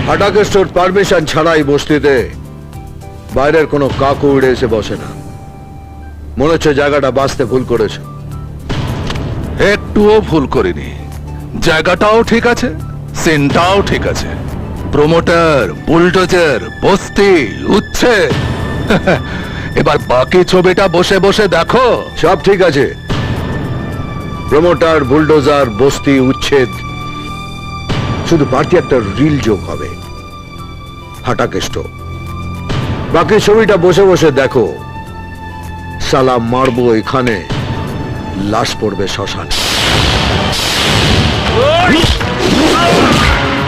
হাটাকেস্টোর permission ছাড়াই বস্তিতে বাইরের কোনো কাকু উড়ে এসে বসে না। মনে হচ্ছে জায়গাটা বাঁচতে ভুল করেছে। একটুও ভুল করিনি। জায়গাটাও ঠিক আছে, সিনটাও ঠিক আছে। প্রমোটার, বুলডোজার, বস্তি, উচ্ছে। এবার বাকি ছবিটা বসে বসে দেখো। সব ঠিক আছে, প্রমোটার, বুলডোজার, বস্তি, উচ্ছেদ, শুধু বাড়তি একটা রিল যোগ হবে, হাটাকেস্টো। বাকি ছবিটা বসে বসে দেখো। সালা মারবো এখানে, লাশ পড়বে শ্মশানে।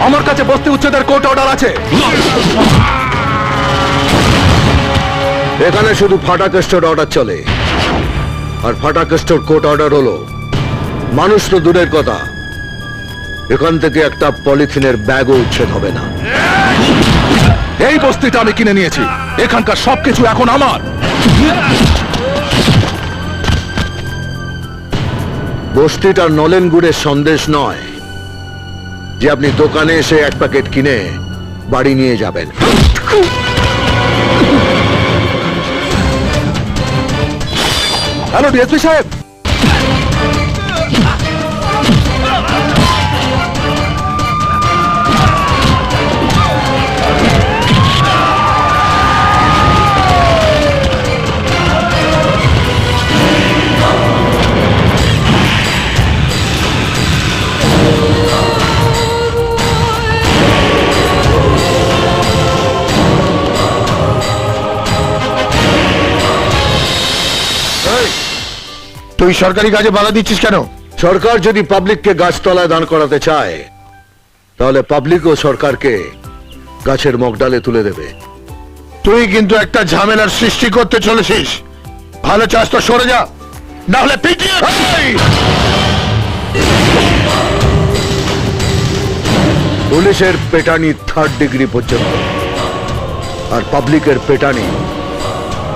আমার কাছে বস্তি উচ্ছেদের কোর্ট অর্ডার আছে। এখানে শুধু ফাটাকেস্টোর অর্ডার চলে, আর ফাটাকেস্টোর কোর্ট অর্ডার হলো মানুষ তো দূরের কথা, এখান থেকে একটা পলিথিনের ব্যাগও উচ্ছেদ হবে না। এই বস্তিটা আমি কিনে নিয়েছি, এখানকার সবকিছু এখন আমার। বস্তিটা নলেন গুড়ের সন্দেশ নয় যে আপনি দোকানে এসে এক প্যাকেট কিনে বাড়ি নিয়ে যাবেন। হ্যালো ডিএসপি সাহেব, তুই সরকারি কাজে বাধা দিচ্ছিস কেন? সরকার যদি পাবলিককে গাছতলায় দাঁড় করাতে চায়, তাহলে পাবলিকও সরকারকে গাছের মগডালে তুলে দেবে। তুই কিন্তু একটা ঝামেলার সৃষ্টি করতে চলেছিস। ভালো চাস তো সরে যা, না হলে পিটিয়ে। পুলিশের পেটানি 3rd ডিগ্রি পর্যন্ত, আর পাবলিকের পেটানি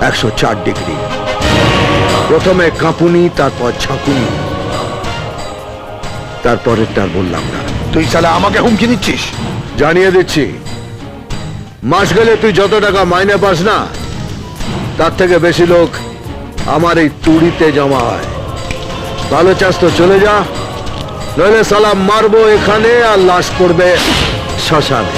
104 ডিগ্রি। প্রথমে কাঁপুনি, তারপর ঝাঁকুনি, তারপরেরটা বললাম না। তুই শালা আমাকে হুমকি দিচ্ছিস? জানিয়ে দিচ্ছি, মাস গেলে তুই যত টাকা মাইনে পাস না, তার থেকে বেশি লোক আমার এই তুড়িতে জমা হয়। ভালো চাস তো চলে যা, নইলে সালাম মারবো এখানে আর লাশ পড়বে শ্মশানে।